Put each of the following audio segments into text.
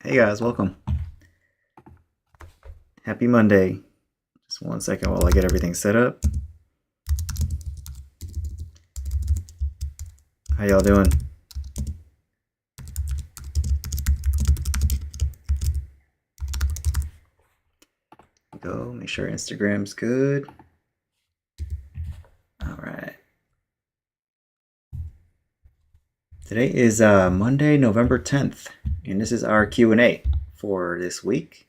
Hey guys, welcome. Happy Monday. Just one second while I get everything set up. How y'all doing? Go, make sure Instagram's good. All right. Today is Monday, November 10th, and this is our Q&A for this week.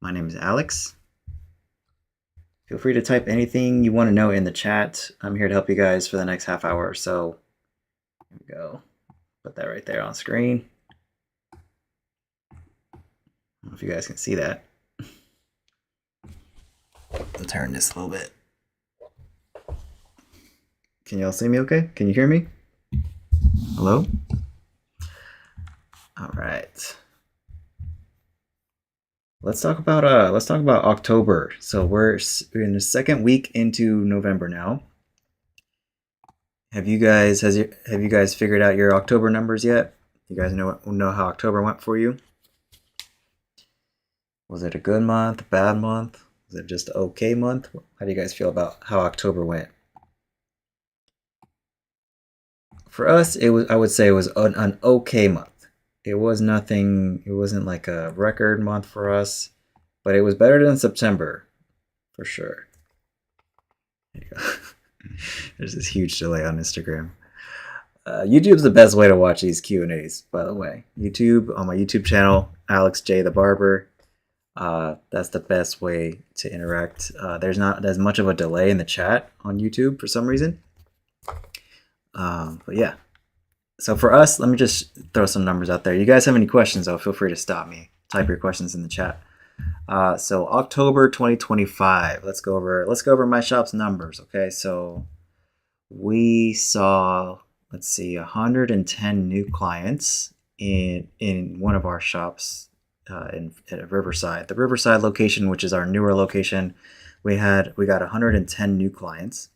My name is Alex. Feel free to type anything you want to know in the chat. I'm here to help you guys for the next half hour or so. Here we go. Put that right there on screen. I don't know if you guys can see that. I'll turn this a little bit. Can y'all see me okay? Can you hear me? Hello? All right. Let's talk about October. So we're in the second week into November now. Have you guys figured out your October numbers yet? You guys know how October went for you? Was it a good month, a bad month? Was it just an okay month? How do you guys feel about how October went? For us, I would say it was an okay month. It was nothing, it wasn't like a record month for us, but it was better than September, for sure. There you go. There's this huge delay on Instagram. YouTube's the best way to watch these Q&As, by the way. YouTube, on my YouTube channel, Alex J the Barber. That's the best way to interact. There's not as much of a delay in the chat on YouTube for some reason. But yeah. So for us, let me just throw some numbers out there. You guys have any questions, though, feel free to stop me. Type your questions in the chat. So October 2025. Let's go over my shop's numbers. Okay, so we saw, let's see, 110 new clients in one of our shops at Riverside. The Riverside location, which is our newer location, we got 110 new clients.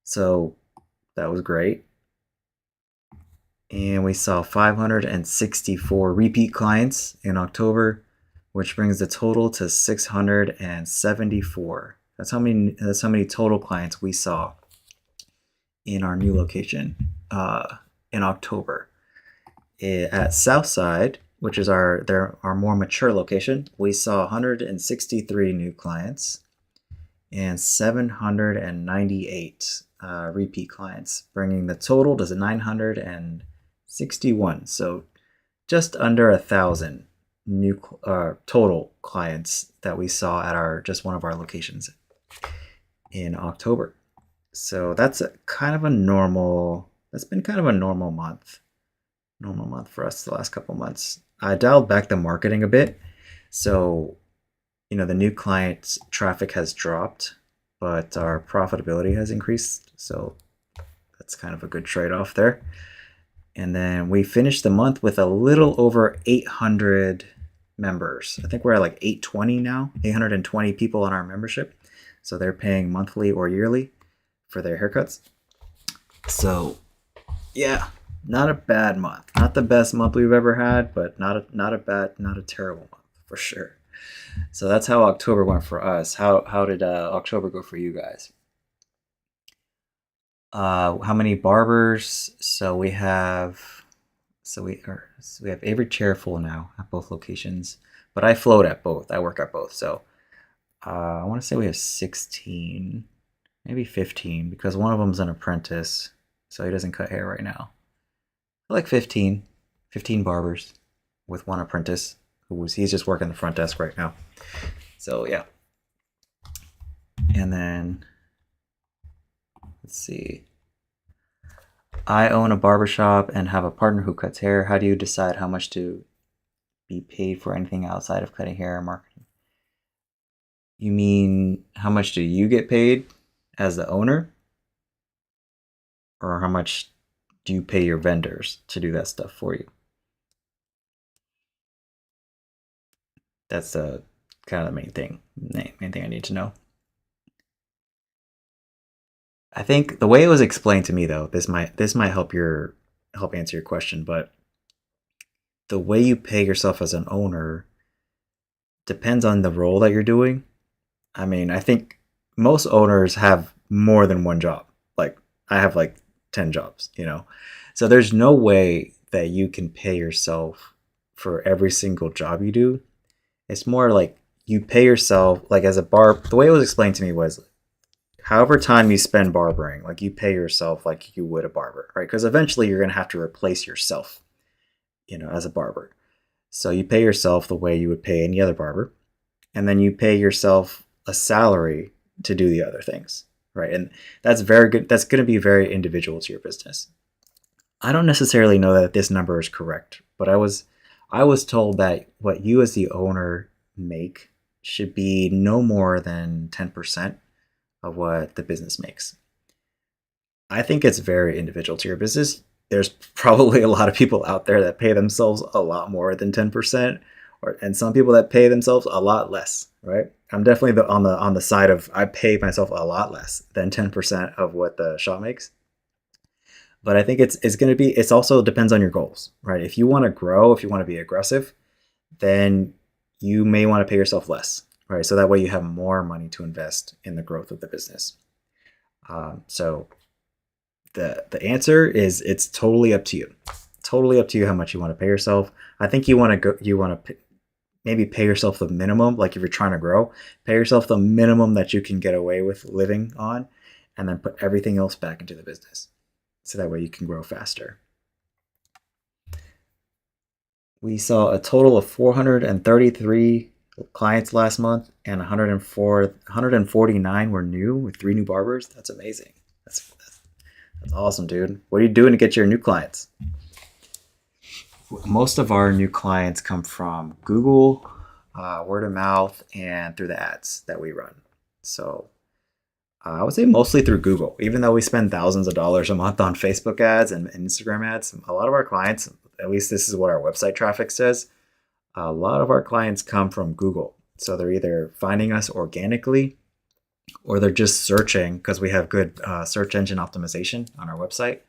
So that was great. And we saw 564 repeat clients in October, which brings the total to 674. That's how many total clients we saw in our new location in October. At Southside, which is our more mature location, we saw 163 new clients and 798 repeat clients, bringing the total to 961. So just under 1,000 new total clients that we saw at just one of our locations in October. So that's been kind of a normal month for us the last couple months. I dialed back the marketing a bit, so the new client traffic has dropped, but our profitability has increased, so that's kind of a good trade-off there. And then we finished the month with a little over 800 members. I think we're at like 820 now, 820 people on our membership. So they're paying monthly or yearly for their haircuts. So yeah, not a bad month. Not the best month we've ever had, but not a terrible month for sure. So that's how October went for us. How did October go for you guys? How many barbers? So we have every chair full now at both locations, but I float at both. I work at both. So I want to say we have 16, maybe 15, because one of them's an apprentice, so he doesn't cut hair right now. Like 15 barbers with one apprentice he's just working the front desk right now. So yeah. And then let's see. I own a barbershop and have a partner who cuts hair. How do you decide how much to be paid for anything outside of cutting hair or marketing? You mean how much do you get paid as the owner? Or how much do you pay your vendors to do that stuff for you? That's kind of the main thing I need to know. I think the way it was explained to me, though, this might help answer your question, but the way you pay yourself as an owner depends on the role that you're doing. I mean, I think most owners have more than one job. Like, I have like 10 jobs, you know? So there's no way that you can pay yourself for every single job you do. It's more like you pay yourself, like as a the way it was explained to me was however time you spend barbering, like you pay yourself like you would a barber, right? Because eventually you're going to have to replace yourself, as a barber. So you pay yourself the way you would pay any other barber, and then you pay yourself a salary to do the other things, right? And that's very good. That's going to be very individual to your business. I don't necessarily know that this number is correct, but I was told that what you as the owner make should be no more than 10% of what the business makes. I think it's very individual to your business. There's probably a lot of people out there that pay themselves a lot more than 10%, and some people that pay themselves a lot less, right? I'm definitely on the side of I pay myself a lot less than 10% of what the shop makes. But I think it's going to be, it's also depends on your goals, right? If you want to grow, if you want to be aggressive, then you may want to pay yourself less, right? So that way you have more money to invest in the growth of the business. So the answer is it's totally up to you. Totally up to you how much you want to pay yourself. I think you want to maybe pay yourself the minimum, like if you're trying to grow, pay yourself the minimum that you can get away with living on, and then put everything else back into the business. So that way you can grow faster. We saw a total of 433 clients last month, and 149 were new with 3 new barbers. That's amazing. That's awesome, dude. What are you doing to get your new clients? Most of our new clients come from Google, word of mouth, and through the ads that we run. So I would say mostly through Google. Even though we spend thousands of dollars a month on Facebook ads and Instagram ads, a lot of our clients, at least this is what our website traffic says, a lot of our clients come from Google. So they're either finding us organically or they're just searching because we have good search engine optimization on our website.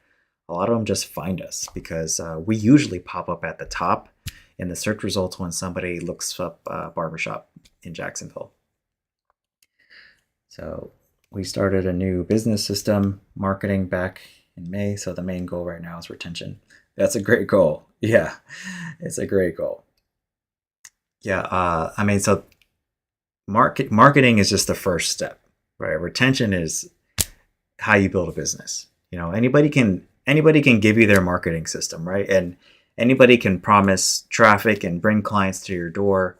A lot of them just find us because we usually pop up at the top in the search results when somebody looks up Barbershop in Jacksonville. So we started a new business system marketing back in May. So the main goal right now is retention. That's a great goal. Yeah, it's a great goal. Yeah, I mean, so marketing is just the first step, right? Retention is how you build a business. Anybody can give you their marketing system, right? And anybody can promise traffic and bring clients to your door,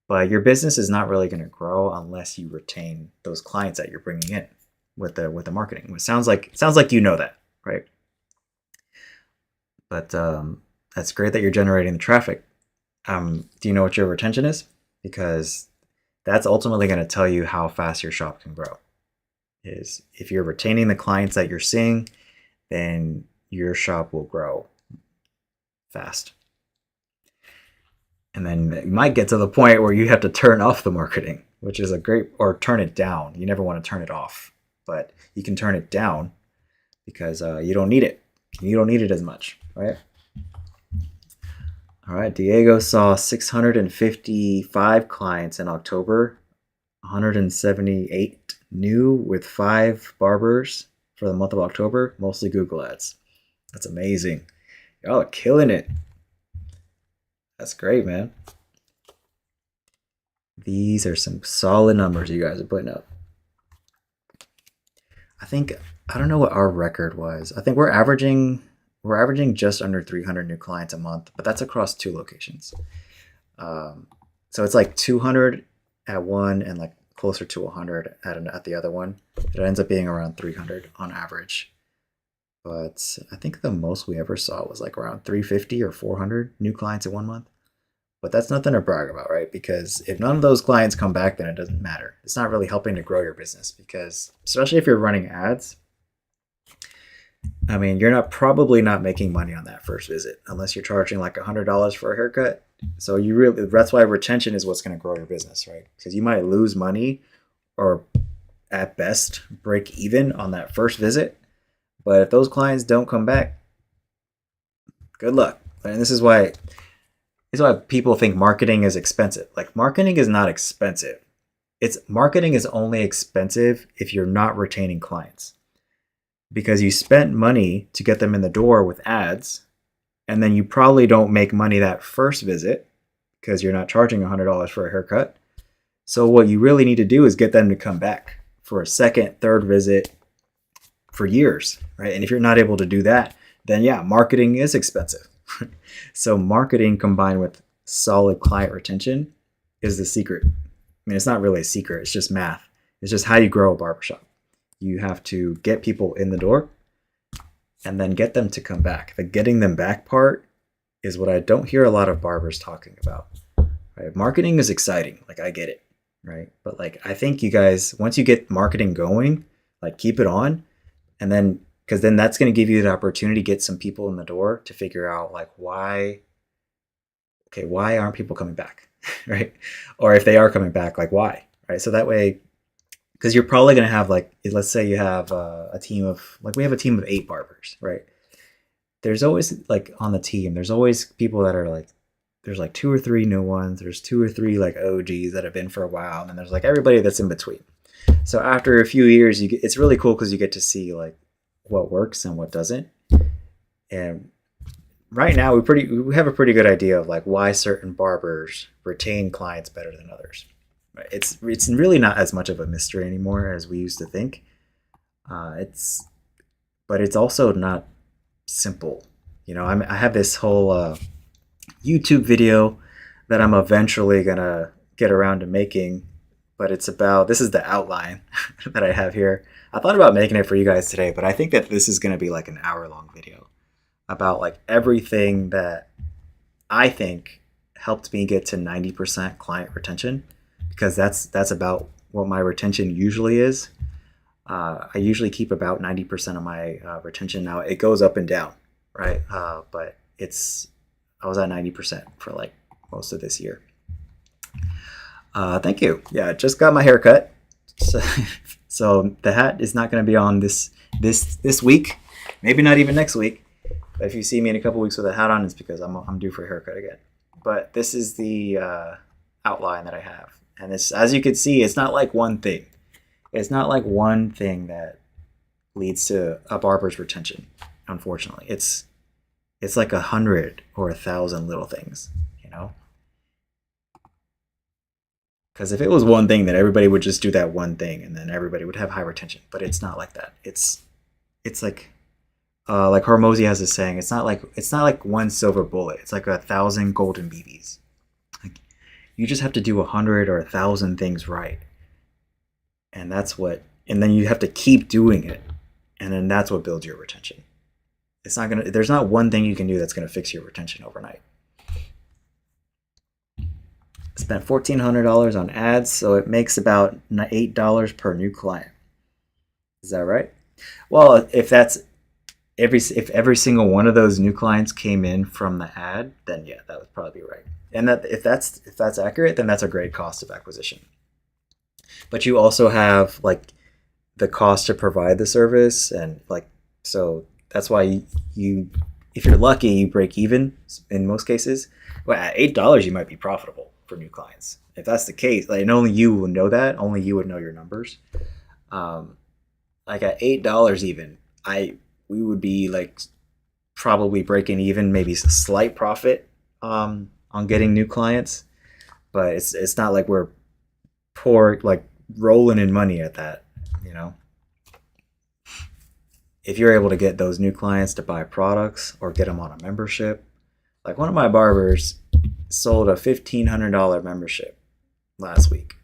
but your business is not really going to grow unless you retain those clients that you're bringing in with the marketing. It sounds like that, right? But that's great that you're generating the traffic. Do you know what your retention is? Because that's ultimately going to tell you how fast your shop can grow. Is if you're retaining the clients that you're seeing, then your shop will grow fast. And then you might get to the point where you have to turn off the marketing, which is or turn it down. You never want to turn it off, but you can turn it down because you don't need it. You don't need it as much, right? All right, Diego saw 655 clients in October, 178 new with 5 barbers for the month of October, mostly Google ads. That's amazing. Y'all are killing it. That's great, man. These are some solid numbers you guys are putting up. I don't know what our record was. I think we're averaging just under 300 new clients a month, but that's across 2 locations. So it's like 200 at one and like closer to 100 at the other one. It ends up being around 300 on average. But I think the most we ever saw was like around 350 or 400 new clients in 1 month. But that's nothing to brag about, right? Because if none of those clients come back, then it doesn't matter. It's not really helping to grow your business because, especially if you're running ads, I mean, you're probably not making money on that first visit unless you're charging like $100 for a haircut. So that's why retention is what's going to grow your business, right? Because you might lose money or at best break even on that first visit. But if those clients don't come back, good luck. And this is why This is why people think marketing is expensive. Like, marketing is not expensive. Marketing is only expensive if you're not retaining clients, because you spent money to get them in the door with ads, and then you probably don't make money that first visit because you're not charging $100 for a haircut. So what you really need to do is get them to come back for a second, third visit for years, right? And if you're not able to do that, then yeah, marketing is expensive. So marketing combined with solid client retention is the secret. I mean, it's not really a secret. It's just math. It's just how you grow a barbershop. You have to get people in the door and then get them to come back. The getting them back part is what I don't hear a lot of barbers talking about. Right? Marketing is exciting. Like, I get it, right? But like, I think you guys, once you get marketing going, like, keep it on, and then, because then that's going to give you the opportunity to get some people in the door to figure out like why aren't people coming back, right? Or if they are coming back, like why, right? So that way, because you're probably going to have, like, let's say you have a team of, like, we have a team of 8 barbers, right? There's always, like, on the team, there's always people that are like, there's like 2 or 3 new ones. There's 2 or 3 like OGs that have been for a while. And then there's like everybody that's in between. So after a few years, it's really cool because you get to see like what works and what doesn't. And right now we have a pretty good idea of like why certain barbers retain clients better than others. It's really not as much of a mystery anymore as we used to think. But it's also not simple. You know, I have this whole YouTube video that I'm eventually gonna get around to making, but it's about, this is the outline that I have here. I thought about making it for you guys today, but I think that this is gonna be like an hour-long video about like everything that I think helped me get to 90% client retention, because that's about what my retention usually is. I usually keep about 90% of my retention. Now it goes up and down, right? But I was at 90% for like most of this year. Thank you. Yeah, just got my hair cut. So the hat is not going to be on this week, maybe not even next week. But if you see me in a couple weeks with a hat on, it's because I'm due for a haircut again. But this is the outline that I have. And this, as you can see, it's not like one thing. It's not like one thing that leads to a barber's retention, unfortunately. It's like 100 or 1,000 little things, you know? Because if it was one thing, then everybody would just do that one thing and then everybody would have high retention. But it's not like that. It's like Hormozy has this saying, it's not like one silver bullet. It's like 1,000 golden BBs. Like, you just have to do 100 or 1,000 things right. And then you have to keep doing it. And then that's what builds your retention. There's not one thing you can do that's going to fix your retention overnight. Spent $1,400 on ads, so it makes about $8 per new client. Is that right? Well, if every single one of those new clients came in from the ad, then yeah, that would probably be right. And that if that's accurate, then that's a great cost of acquisition. But you also have like the cost to provide the service, and like, so that's why if you're lucky, you break even in most cases. Well, at $8, you might be profitable for new clients. If that's the case, like, and only you would know that, only you would know your numbers. Like at $8 even, we would be like probably breaking even, maybe a slight profit on getting new clients. But it's not like we're poor, like rolling in money at that, you know. If you're able to get those new clients to buy products or get them on a membership, like one of my barbers sold a $1,500 membership last week.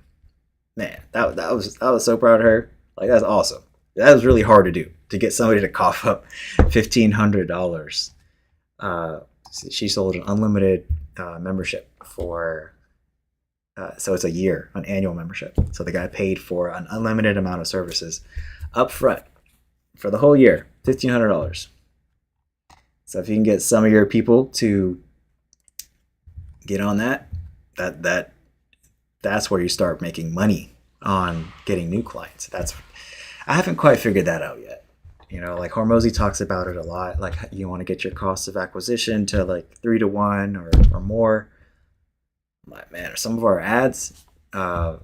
Man, I was so proud of her. Like, that's awesome. That was really hard to do, to get somebody to cough up $1,500. She sold an unlimited membership for. So it's a year, an annual membership. So the guy paid for an unlimited amount of services up front for the whole year, $1,500. So if you can get some of your people to get on that's where you start making money on getting new clients. I haven't quite figured that out yet. You know, like Hormozy talks about it a lot. Like, you want to get your cost of acquisition to like 3 to 1 or more. man, some of our ads, our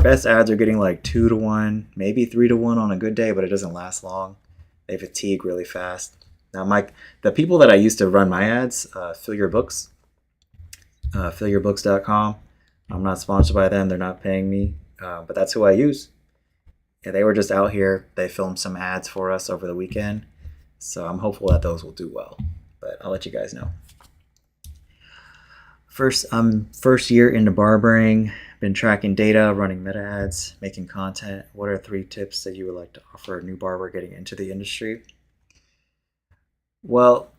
best ads are getting like 2 to 1, maybe 3 to 1 on a good day, but it doesn't last long. They fatigue really fast. Now, the people that I used to run my ads, Fill Your Books, fillyourbooks.com. I'm not sponsored by them. They're not paying me, but that's who I use. Yeah, they were just out here. They filmed some ads for us over the weekend. So I'm hopeful that those will do well. But I'll let you guys know. First year into barbering. Been tracking data, running meta ads, making content. What are 3 tips that you would like to offer a new barber getting into the industry? Well,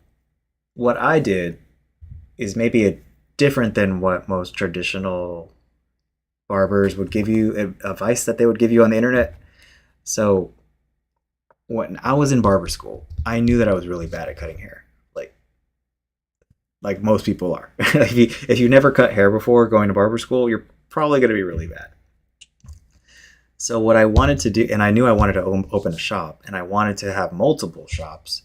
what I did is maybe different than what most traditional barbers would give you, advice that they would give you on the internet. So when I was in barber school, I knew that I was really bad at cutting hair, like most people are. If you never cut hair before going to barber school, you're probably going to be really bad. So what I wanted to do, and I knew I wanted to open a shop, and I wanted to have multiple shops.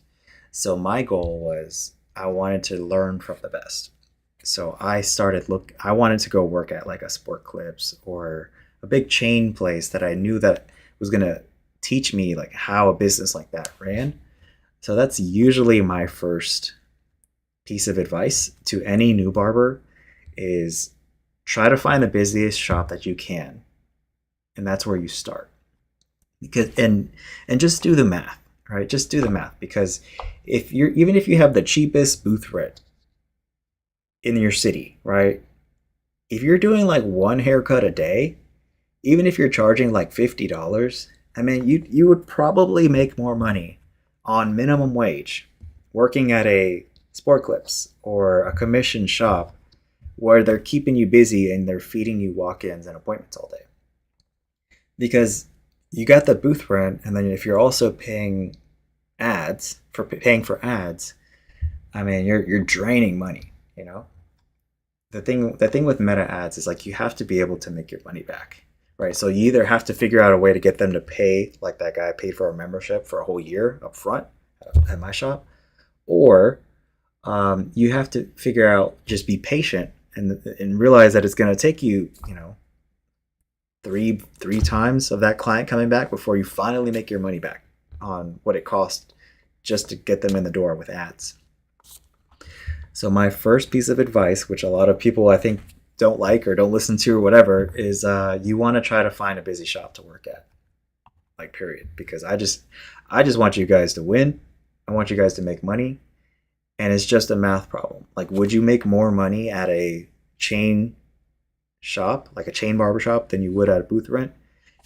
So my goal was I wanted to learn from the best. So I wanted to go work at like a Sport Clips or a big chain place that I knew that was going to teach me like how a business like that ran. So that's usually my first piece of advice to any new barber is try to find the busiest shop that you can. And that's where you start. Because and just do the math, right? Just do the math, because even if you have the cheapest booth rent in your city, right? If you're doing like 1 haircut a day, even if you're charging like $50, I mean, you would probably make more money on minimum wage working at a Sport Clips or a commission shop where they're keeping you busy and they're feeding you walk-ins and appointments all day. Because you got the booth rent, and then if you're also paying for ads, I mean, you're draining money, you know? The thing with meta ads is like you have to be able to make your money back, right? So you either have to figure out a way to get them to pay like that guy paid for a membership for a whole year up front at my shop, or you have to figure out, just be patient and realize that it's going to take you, three times of that client coming back before you finally make your money back on what it cost just to get them in the door with ads. So my first piece of advice, which a lot of people I think don't like or don't listen to or whatever, is you want to try to find a busy shop to work at, like, period. Because I just want you guys to win. I want you guys to make money, and it's just a math problem. Like, would you make more money at a chain shop, like a chain barbershop, than you would at a booth rent?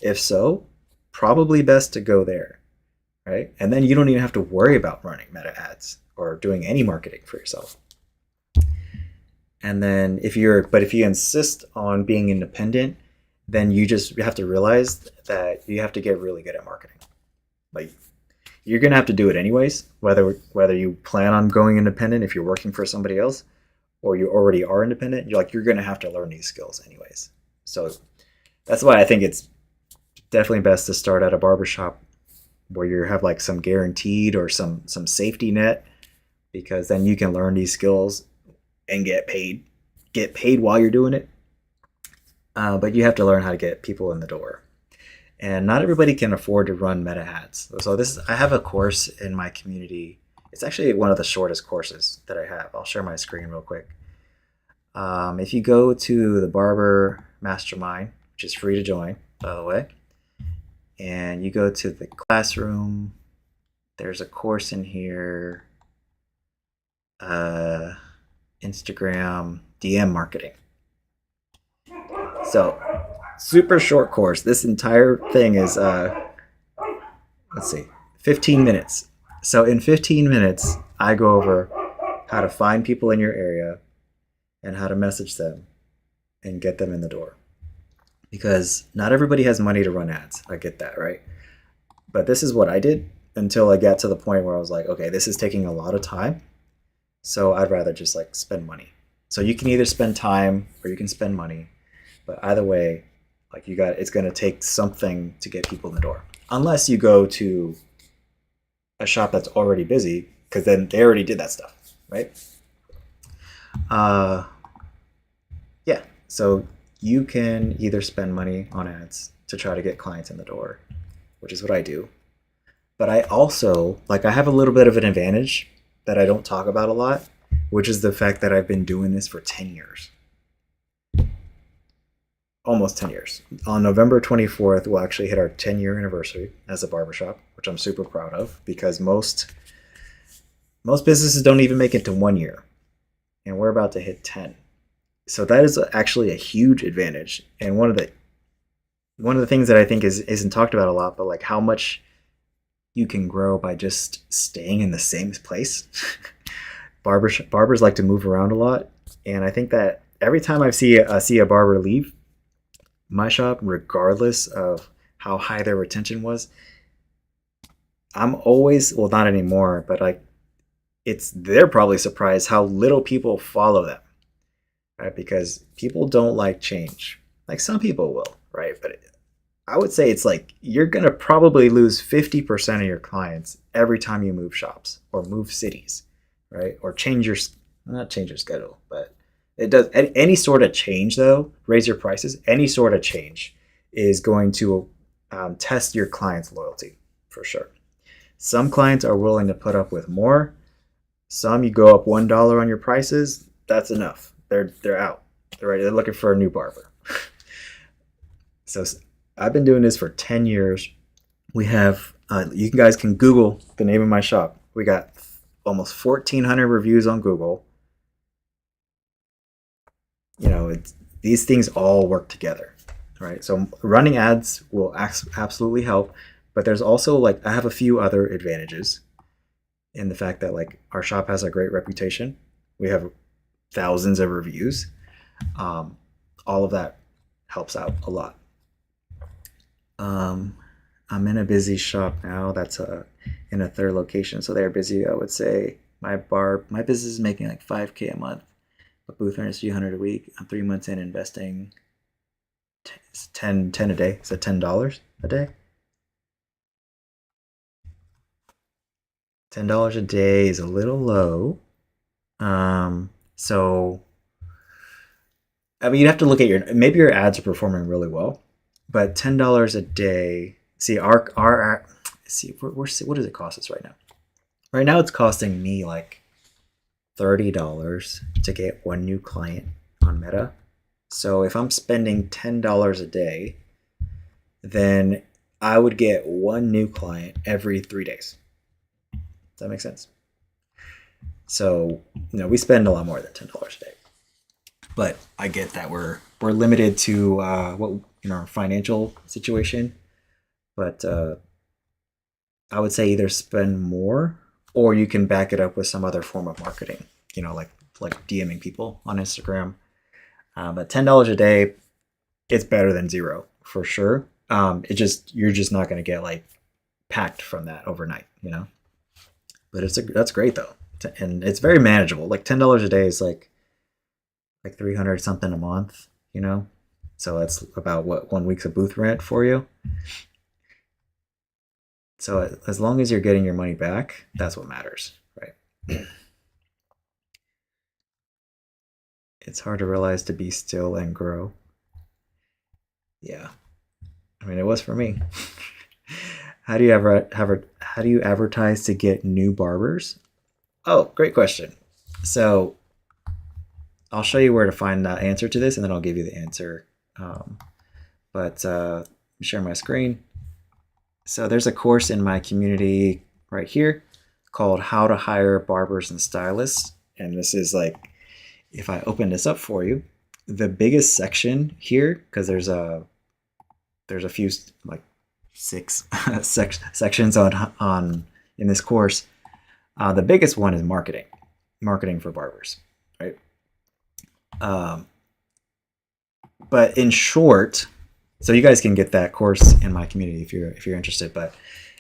If so, probably best to go there, right? And then you don't even have to worry about running meta ads or doing any marketing for yourself. And then if you insist on being independent, then you have to realize that you have to get really good at marketing. Like, you're gonna have to do it anyways, whether you plan on going independent if you're working for somebody else, or you already are independent. You're gonna have to learn these skills anyways. So that's why I think it's definitely best to start at a barbershop where you have like some guaranteed or some safety net, because then you can learn these skills and get paid while you're doing it. But you have to learn how to get people in the door. And not everybody can afford to run meta ads. So I have a course in my community. It's actually one of the shortest courses that I have. I'll share my screen real quick. If you go to the Barber Mastermind, which is free to join, by the way, and you go to the classroom, there's a course in here, Instagram DM marketing. So, super short course. This entire thing is, 15 minutes. So in 15 minutes, I go over how to find people in your area and how to message them and get them in the door. Because not everybody has money to run ads. I get that, right? But this is what I did until I got to the point where I was like, okay, this is taking a lot of time. So I'd rather just like spend money. So you can either spend time or you can spend money. But either way, like it's going to take something to get people in the door. Unless you go to a shop that's already busy, because then they already did that stuff, right? Yeah. So you can either spend money on ads to try to get clients in the door, which is what I do. But I also, like, I have a little bit of an advantage that I don't talk about a lot, which is the fact that I've been doing this for 10 years. Almost 10 years. On November 24th, we'll actually hit our 10-year anniversary as a barbershop, which I'm super proud of because most businesses don't even make it to 1 year, and we're about to hit 10. So that is actually a huge advantage. And one of the things that I think isn't talked about a lot, but like how much you can grow by just staying in the same place. Barbers like to move around a lot, and I think that every time see a barber leave my shop, regardless of how high their retention was, I'm always, well, not anymore, but like they're probably surprised how little people follow them, right? Because people don't like change. Like some people will, right? But I would say it's like you're going to probably lose 50% of your clients every time you move shops or move cities, right? Or not change your schedule, but it does any sort of change though, raise your prices, any sort of change is going to test your client's loyalty for sure. Some clients are willing to put up with more. Some you go up $1 on your prices, that's enough. They're out. They're ready. They're looking for a new barber. So I've been doing this for 10 years. We have, you guys can Google the name of my shop. We got almost 1,400 reviews on Google. You know, these things all work together, right? So running ads will absolutely help, but there's also like, I have a few other advantages in the fact that like our shop has a great reputation. We have thousands of reviews. All of that helps out a lot. I'm in a busy shop now. That's in a third location, so they're busy. I would say my business is making like 5K a month, but booth rent is 300 a week. I'm 3 months in investing 10 a day. So $10 a day. $10 a day is a little low. So I mean, you'd have to look at maybe your ads are performing really well, but $10 a day. See, our see, what does it cost us right now? Right now, it's costing me like $30 to get one new client on Meta. So if I'm spending $10 a day, then I would get one new client every 3 days. Does that make sense? So, we spend a lot more than $10 a day. But I get that we're limited to our financial situation. But I would say either spend more or you can back it up with some other form of marketing. Like DMing people on Instagram. But $10 a day, it's better than zero for sure. You're just not going to get like packed from that overnight. But that's great though, and it's very manageable. Like $10 a day is like 300 something a month. So that's about what 1 week's of booth rent for you. So as long as you're getting your money back, that's what matters, right? It's hard to realize to be still and grow. Yeah, I mean it was for me. How do you advertise to get new barbers? Oh, great question. So I'll show you where to find the answer to this, and then I'll give you the answer. But share my screen. So there's a course in my community right here called How to Hire Barbers and Stylists. And this is like, if I open this up for you, the biggest section here, because there's a few like 6 sections on in this course. The biggest one is marketing for barbers, right? But in short, so you guys can get that course in my community if you're interested. But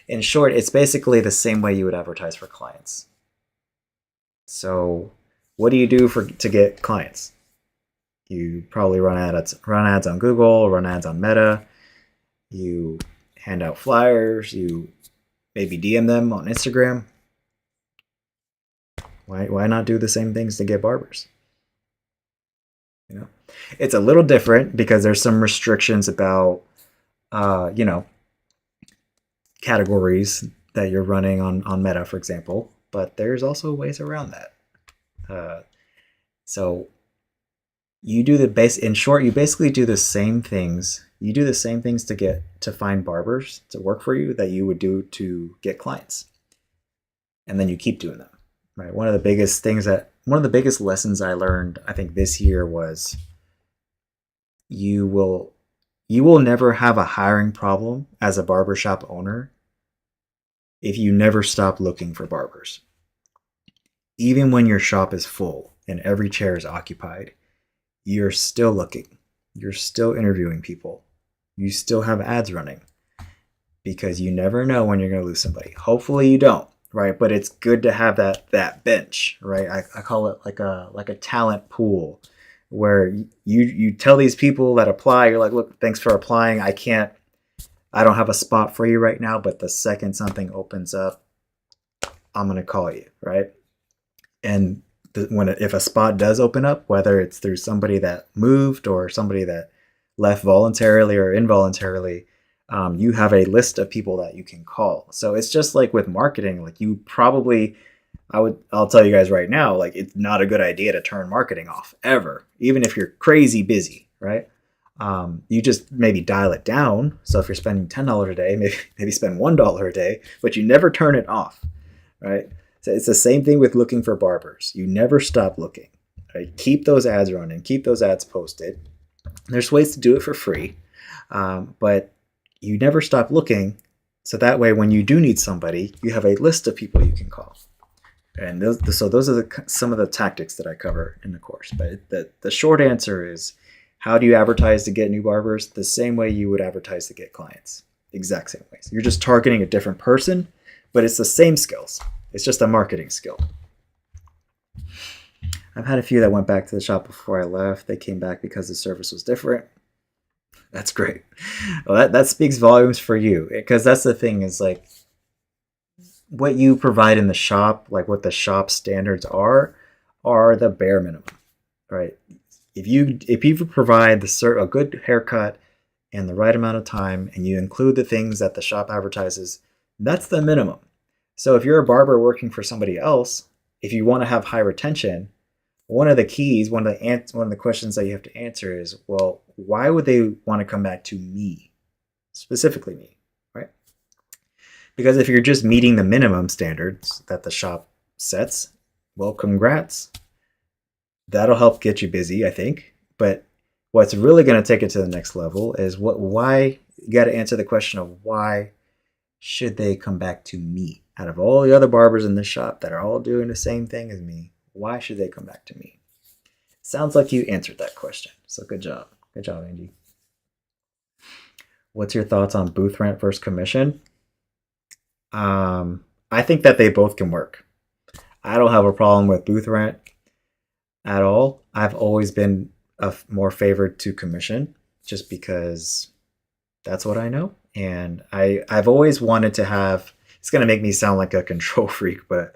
in short, it's basically the same way you would advertise for clients. So what do you do to get clients? You probably run ads on Google, run ads on Meta. You hand out flyers. You maybe DM them on Instagram. Why not do the same things to get barbers? You know, it's a little different because there's some restrictions about, you know, categories that you're running on Meta, for example. But there's also ways around that. Uh, so you do the base. In short, you basically do the same things. You do the same things to find barbers to work for you that you would do to get clients, and then you keep doing them. Right. One of the biggest lessons I learned, I think, this year was you will you will never have a hiring problem as a barbershop owner if you never stop looking for barbers. Even when your shop is full and every chair is occupied, you're still looking. You're still interviewing people. You still have ads running because you never know when you're going to lose somebody. Hopefully you don't, right? But it's good to have that bench, right? I call it like a talent pool where you tell these people that apply, you're like, look, thanks for applying. I don't have a spot for you right now, but the second something opens up, I'm going to call you, right? And if a spot does open up, whether it's through somebody that moved or somebody that left voluntarily or involuntarily, you have a list of people that you can call. So it's just like with marketing, like you probably, I'll tell you guys right now, like it's not a good idea to turn marketing off ever, even if you're crazy busy, right? You just maybe dial it down. So if you're spending $10 a day, maybe spend $1 a day, but you never turn it off, right? So it's the same thing with looking for barbers. You never stop looking, right? Keep those ads running, keep those ads posted. There's ways to do it for free, but you never stop looking. So that way, when you do need somebody, you have a list of people you can call. And those are some of the tactics that I cover in the course. But the short answer is, how do you advertise to get new barbers? The same way you would advertise to get clients. Exact same ways. You're just targeting a different person, but it's the same skills. It's just a marketing skill. I've had a few that went back to the shop before I left. They came back because the service was different. That's great. Well, that speaks volumes for you, because that's the thing is like what you provide in the shop, like what the shop standards are the bare minimum, right? If you provide a good haircut and the right amount of time, and you include the things that the shop advertises, that's the minimum. So if you're a barber working for somebody else, if you want to have high retention, one of the keys, one of the questions that you have to answer is, well, why would they want to come back to me, specifically me, right? Because if you're just meeting the minimum standards that the shop sets, well, congrats. That'll help get you busy, I think. But what's really going to take it to the next level is why you got to answer the question of why should they come back to me? Out of all the other barbers in the shop that are all doing the same thing as me, why should they come back to me? Sounds like you answered that question. So good job. Good job, Angie. What's your thoughts on booth rent versus commission? I think that they both can work. I don't have a problem with booth rent at all. I've always been more favored to commission just because that's what I know. And I've always wanted to have, it's going to make me sound like a control freak, but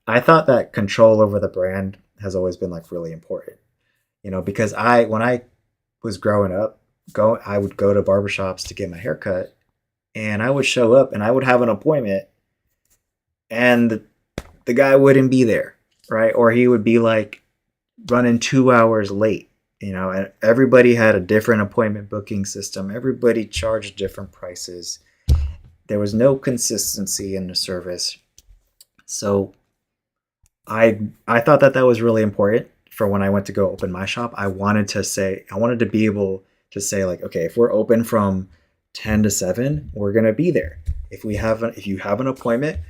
I thought that control over the brand has always been like really important, because when I was growing up, I would go to barbershops to get my hair cut, and I would show up and I would have an appointment, and the guy wouldn't be there, right? Or he would be like running 2 hours late, and everybody had a different appointment booking system. Everybody charged different prices. There was no consistency in the service. So I thought that was really important for when I went to go open my shop. I wanted to be able to say like, okay, if we're open from 10 to 7, we're going to be there. If you have an appointment,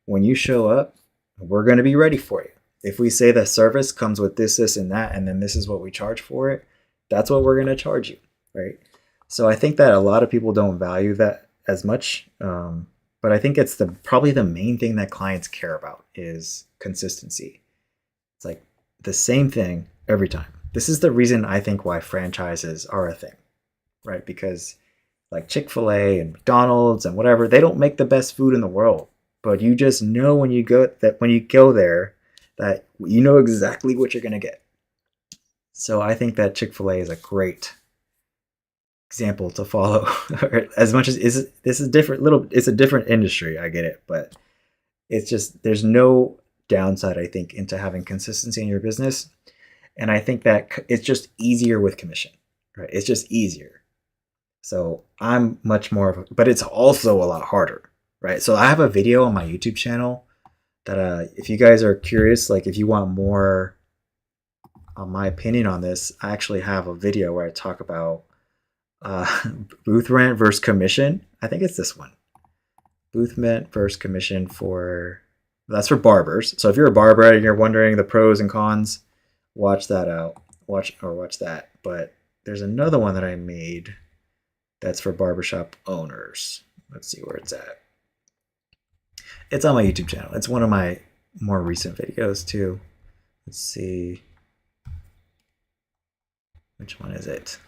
when you show up, we're going to be ready for you. If we say the service comes with this, and that, and then this is what we charge for it, that's what we're going to charge you, right? So I think that a lot of people don't value that as much. But I think it's probably the main thing that clients care about is consistency. It's like the same thing every time. This is the reason I think why franchises are a thing, right? Because like Chick-fil-A and McDonald's and whatever, they don't make the best food in the world, but you just know when you go there that you know exactly what you're going to get. So I think that Chick-fil-A is a great example to follow. As much as this is different, it's a different industry. I get it, but it's just there's no downside, I think, into having consistency in your business, and I think that it's just easier with commission, right? It's just easier. So I'm much more of a, but it's also a lot harder, right? So I have a video on my YouTube channel that if you guys are curious, like if you want more on my opinion on this, I actually have a video where I talk about booth rent versus commission. I think it's this one. Booth rent versus commission that's for barbers. So if you're a barber and you're wondering the pros and cons, watch that out. Watch that. But there's another one that I made that's for barbershop owners. Let's see where it's at. It's on my YouTube channel. It's one of my more recent videos too. Let's see. Which one is it?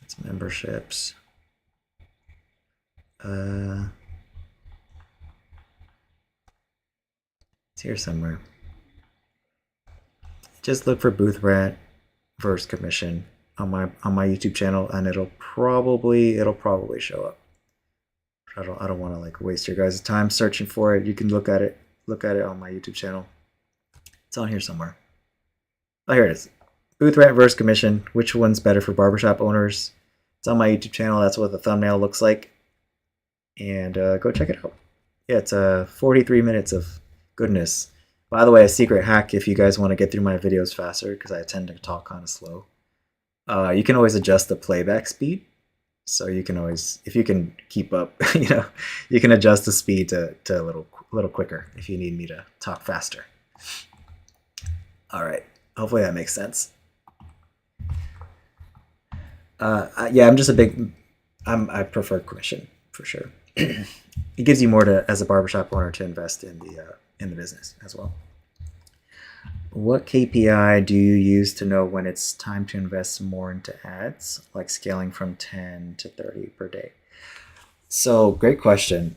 It's memberships. It's here somewhere. Just look for booth rent versus commission on my YouTube channel, and it'll probably show up. I don't want to like waste your guys' time searching for it. You can look at it on my YouTube channel. It's on here somewhere. Oh, here it is. Booth rent versus commission. Which one's better for barbershop owners? It's on my YouTube channel. That's what the thumbnail looks like. And go check it out. Yeah, it's 43 minutes of goodness. By the way, a secret hack if you guys want to get through my videos faster, because I tend to talk kind of slow. You can always adjust the playback speed. So you can always, if you can keep up, you can adjust the speed to a little quicker if you need me to talk faster. All right. Hopefully that makes sense. Yeah, I prefer commission for sure. It gives you more as a barbershop owner to invest in the business as well. What KPI do you use to know when it's time to invest more into ads, like scaling from 10 to 30 per day? So great question.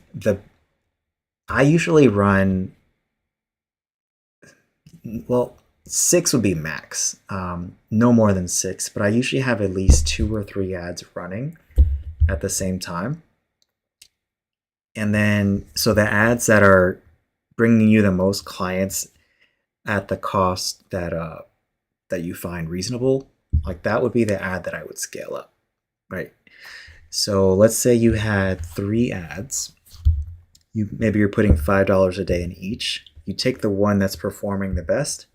I usually run, well, 6 would be max. No more than 6, but I usually have at least 2 or 3 ads running at the same time. And then, so the ads that are bringing you the most clients at the cost that you find reasonable, like that would be the ad that I would scale up, right? So let's say you had 3 ads. Maybe you're putting $5 a day in each. You take the one that's performing the best,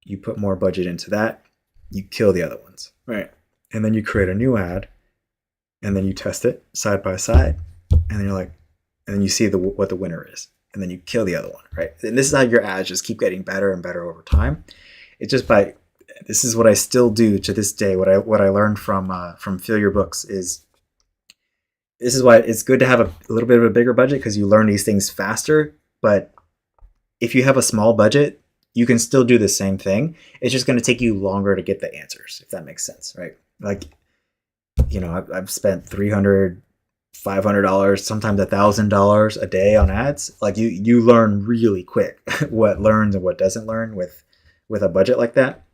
you put more budget into that, you kill the other ones, right? And then you create a new ad, and then you test it side by side, and then you're like, and then you see what the winner is, and then you kill the other one, right? And this is how your ads just keep getting better and better over time. It's just this is what I still do to this day. What I learned from Fill Your Books is, this is why it's good to have a little bit of a bigger budget, because you learn these things faster. But if you have a small budget, you can still do the same thing. It's just going to take you longer to get the answers, if that makes sense, right? Like, I've spent $300, $500, sometimes $1,000 a day on ads. Like you learn really quick what learns and what doesn't learn with a budget like that.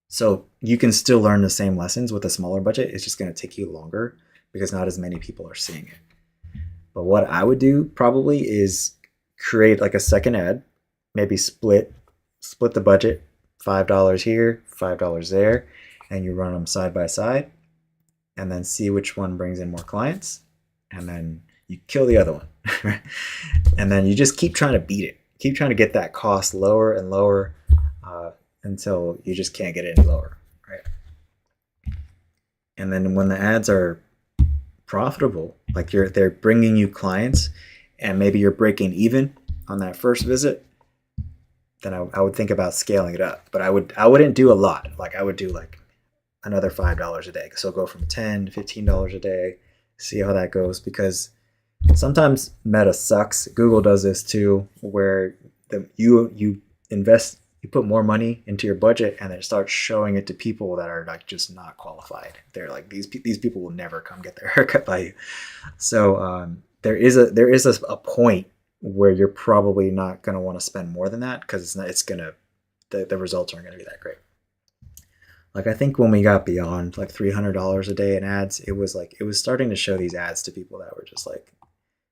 So you can still learn the same lessons with a smaller budget. It's just going to take you longer because not as many people are seeing it. But what I would do probably is create like a second ad, maybe split the budget, $5 here, $5 there, and you run them side by side, and then see which one brings in more clients, and then you kill the other one. And then you just keep trying to beat it. Keep trying to get that cost lower and lower until you just can't get it any lower, right? And then when the ads are profitable, like they're bringing you clients, and maybe you're breaking even on that first visit, then I would think about scaling it up. But I wouldn't do a lot. Like I would do like another $5 a day. So go from $10 to $15 a day, see how that goes, because sometimes meta sucks. Google does this too, where you invest, you put more money into your budget, and then start showing it to people that are like just not qualified. They're like, these people will never come get their haircut by you. So there is a point where you're probably not going to want to spend more than that, because it's going to the results aren't going to be that great. Like I think when we got beyond like $300 a day in ads, it was starting to show these ads to people that were just like,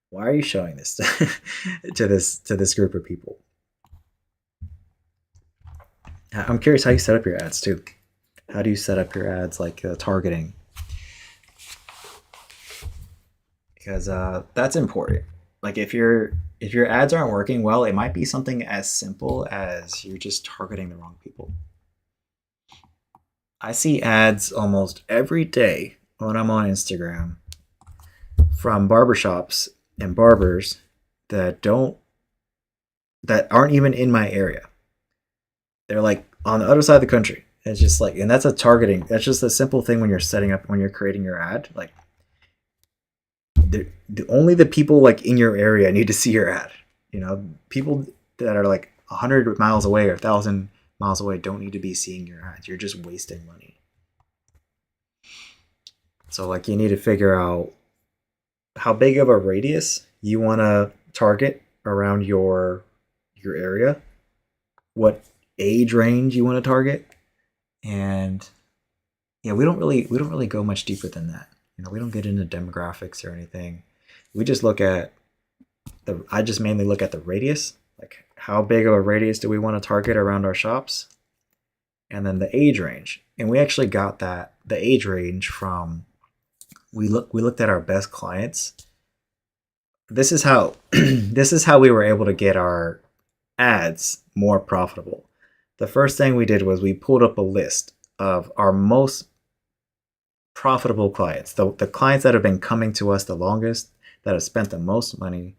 why are you showing this to this group of people? I'm curious how you set up your ads too. How do you set up your ads, like targeting? Because that's important. Like if your ads aren't working well, it might be something as simple as you're just targeting the wrong people. I see ads almost every day when I'm on Instagram from barbershops and barbers that aren't even in my area. They're like on the other side of the country. It's just like, and that's a targeting. That's just a simple thing when you're creating your ad. Like, only the people like in your area need to see your ad. You know, people that are like 100 miles away or 1,000 miles away don't need to be seeing your ads. You're just wasting money. So like you need to figure out how big of a radius you want to target around your area, what age range you want to target, and yeah, we don't really go much deeper than that. You know, we don't get into demographics or anything. We just look at I just mainly look at the radius, like how big of a radius do we want to target around our shops, and then the age range. And we actually got the age range from we looked at our best clients. This is how we were able to get our ads more profitable. The first thing we did was we pulled up a list of our most profitable clients, the clients that have been coming to us the longest, that have spent the most money.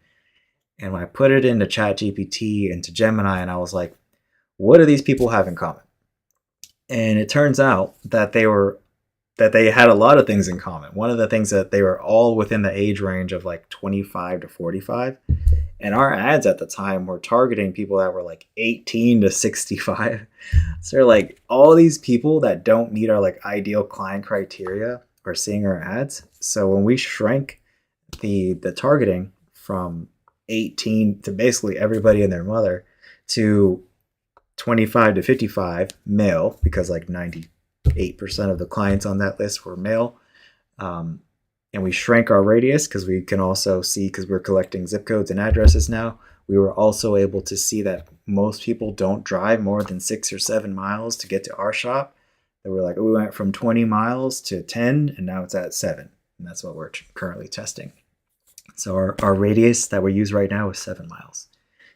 And when I put it into ChatGPT, into Gemini, and I was like, what do these people have in common? And it turns out that they had a lot of things in common. One of the things that they were all within the age range of like 25 to 45. And our ads at the time were targeting people that were like 18 to 65. So they're like, all these people that don't meet our like ideal client criteria are seeing our ads. So when we shrank the targeting from 18 to basically everybody and their mother to 25 to 55 male, because like 98% of the clients on that list were male, and we shrank our radius because we can also see, because we're collecting zip codes and addresses now, we were also able to see that most people don't drive more than 6 or 7 miles to get to our shop. They were like, we went from 20 miles to 10, and now it's at 7. And that's what we're currently testing. So our radius that we use right now is 7 miles.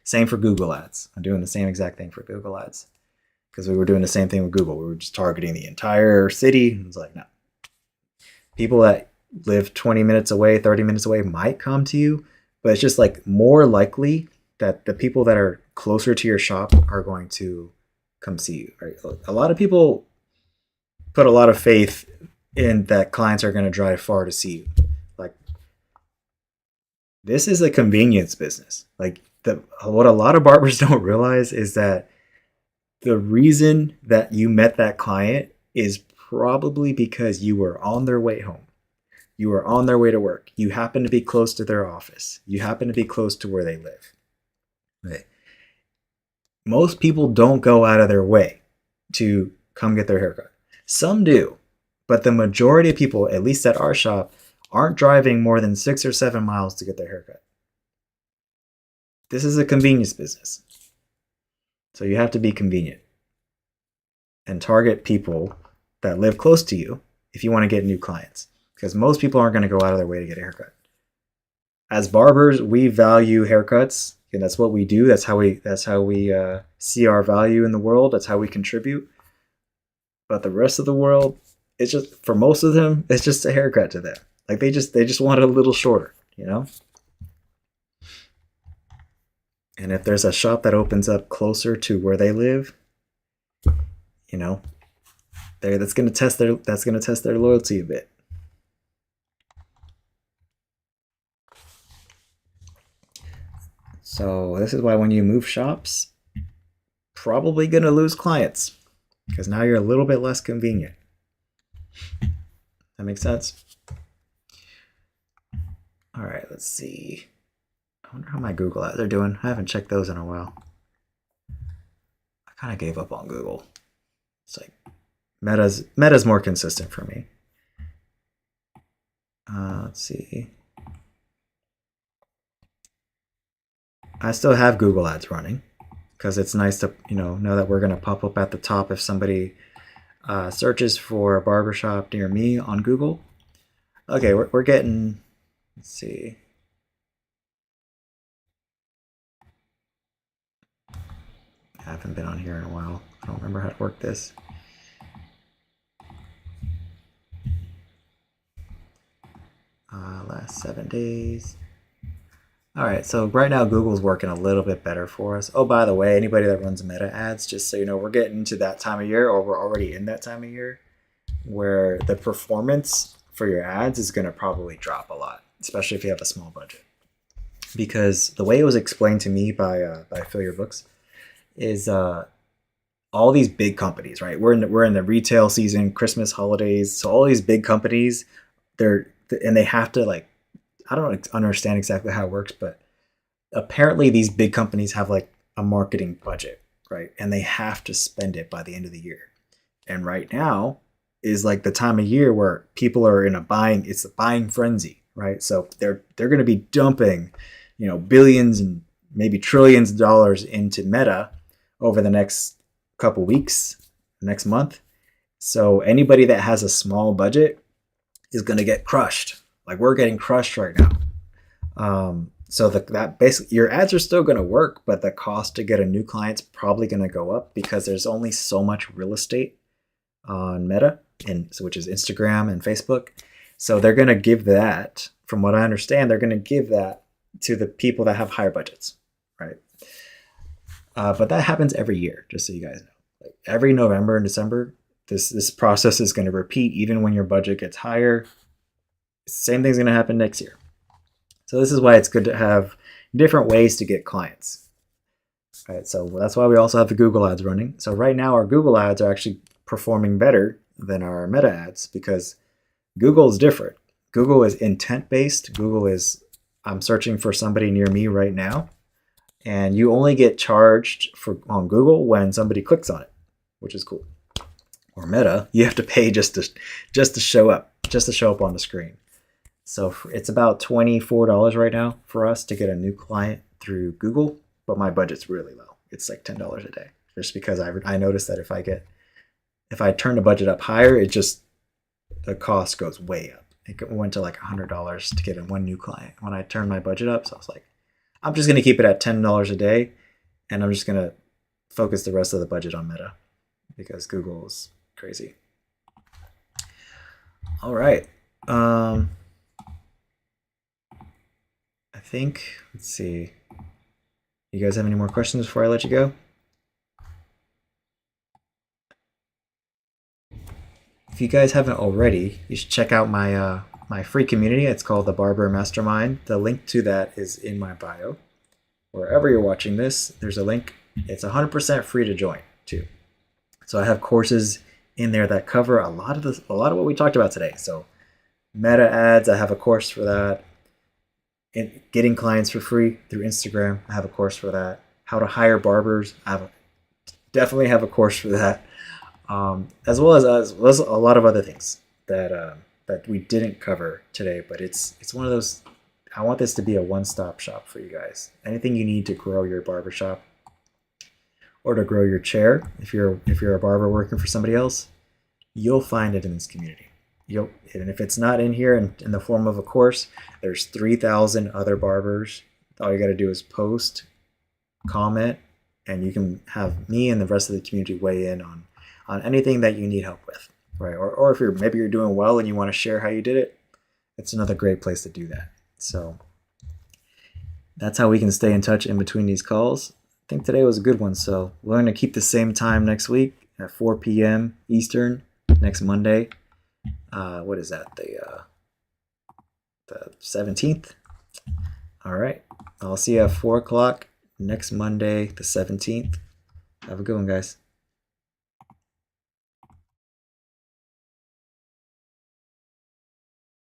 Same for Google Ads. I'm doing the same exact thing for Google Ads, because we were doing the same thing with Google. We were just targeting the entire city. It's like, no. People that live 20 minutes away, 30 minutes away might come to you, but it's just like more likely that the people that are closer to your shop are going to come see you. Right? A lot of people put a lot of faith in that clients are going to drive far to see you. Like, this is a convenience business. Like, what a lot of barbers don't realize is that the reason that you met that client is probably because you were on their way home. You were on their way to work. You happen to be close to their office. You happen to be close to where they live. Right. Most people don't go out of their way to come get their haircut. Some do, but the majority of people, at least at our shop, aren't driving more than 6 or 7 miles to get their haircut. This is a convenience business. So you have to be convenient and target people that live close to you if you want to get new clients, because most people aren't going to go out of their way to get a haircut. As barbers, we value haircuts, and that's what we do. That's how we see our value in the world. That's how we contribute. But the rest of the world, it's just, for most of them, it's just a haircut to them. Like they just want it a little shorter, you know? And if there's a shop that opens up closer to where they live, you know, that's going to test their loyalty a bit. So this is why when you move shops, probably going to lose clients, because now you're a little bit less convenient. That makes sense? All right, let's see. I wonder how my Google ads are doing. I haven't checked those in a while. I kind of gave up on Google. It's like Meta's more consistent for me. Let's see. I still have Google ads running because it's nice to know that we're going to pop up at the top if somebody searches for a barbershop near me on Google. Okay, we're getting, let's see. I haven't been on here in a while. I don't remember how to work this. Last 7 days. All right, so right now Google's working a little bit better for us. Oh, by the way, anybody that runs Meta ads, just so you know, we're getting to that time of year, or we're already in that time of year, where the performance for your ads is going to probably drop a lot, especially if you have a small budget. Because the way it was explained to me by Fill Your Books is all these big companies, right? We're in the retail season, Christmas, holidays, so all these big companies, they have to, like, I don't understand exactly how it works, but apparently these big companies have like a marketing budget, right? And they have to spend it by the end of the year. And right now is like the time of year where people are in it's a buying frenzy, right? So they're going to be dumping, billions and maybe trillions of dollars into Meta over the next couple weeks, next month. So anybody that has a small budget is going to get crushed. Like, we're getting crushed right now. So that basically, your ads are still going to work, but the cost to get a new client's probably going to go up because there's only so much real estate on Meta, which is Instagram and Facebook. So they're going to give that, from what I understand, they're going to give that to the people that have higher budgets, right? But that happens every year, just so you guys know. Like, every November and December, this process is going to repeat even when your budget gets higher. Same thing's going to happen next year. So this is why it's good to have different ways to get clients. All right, so that's why we also have the Google ads running. So right now our Google ads are actually performing better than our Meta ads because Google is different. Google is intent-based. Google is, I'm searching for somebody near me right now, and you only get charged on Google when somebody clicks on it, which is cool. Or Meta, you have to pay just to show up on the screen. So it's about $24 right now for us to get a new client through Google, but my budget's really low. It's like $10 a day, just because I noticed that if I turn the budget up higher, the cost goes way up. It went to like $100 to get in one new client when I turned my budget up. So I was like, I'm just going to keep it at $10 a day, and I'm just going to focus the rest of the budget on Meta because Google is crazy. All right. I think, let's see. You guys have any more questions before I let you go? If you guys haven't already, you should check out my free community. It's called the Barber Mastermind. The link to that is in my bio. Wherever you're watching this, there's a link. It's 100% free to join too. So I have courses in there that cover a lot of what we talked about today. So Meta ads, I have a course for that. Getting clients for free through Instagram, I have a course for that. How to hire barbers, definitely have a course for that. As well as a lot of other things that we didn't cover today. But it's one of those. I want this to be a one-stop shop for you guys. Anything you need to grow your barbershop or to grow your chair, if you're a barber working for somebody else, you'll find it in this community. And if it's not in here in the form of a course, there's 3,000 other barbers. All you got to do is post, comment, and you can have me and the rest of the community weigh in on anything that you need help with, right? Or if maybe you're doing well and you want to share how you did it, it's another great place to do that. So that's how we can stay in touch in between these calls. I think today was a good one. So we're going to keep the same time next week at 4 p.m. Eastern next Monday. What is that? The 17th? All right. I'll see you at 4 o'clock next Monday, the 17th. Have a good one, guys.